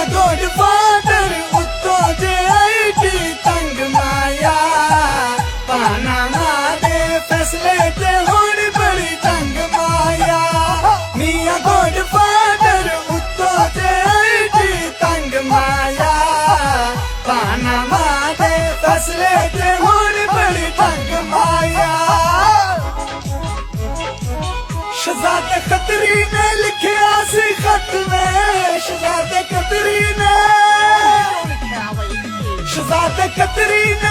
ਮੀਆਂ God father ਉੱਤੋਂ ਜੇ IT ਤੰਗ ਮਾਇਆ ਪਾਨਾਮਾ ਦੇ ਫੈਸਲੇ ਤੇ ਹੁਣ ਬੜੀ ਤੰਗ ਮਾਇਆ ਮੀਆਂ ਗੋਡ ਫਾਦਰ ਉੱਤੋਂ ਜੇ ਆਈਟੀ ਤੰਗ ਮਾਇਆ ਪਾਨਾਮਾ ਦੇ ਫੈਸਲੇ ਤੇ ਹੁਣ ਬੜੀ ਤੰਗ ਮਾਇਆ शहजादे खतरी ने लिखिया सी खत में शहजादे खतरी ने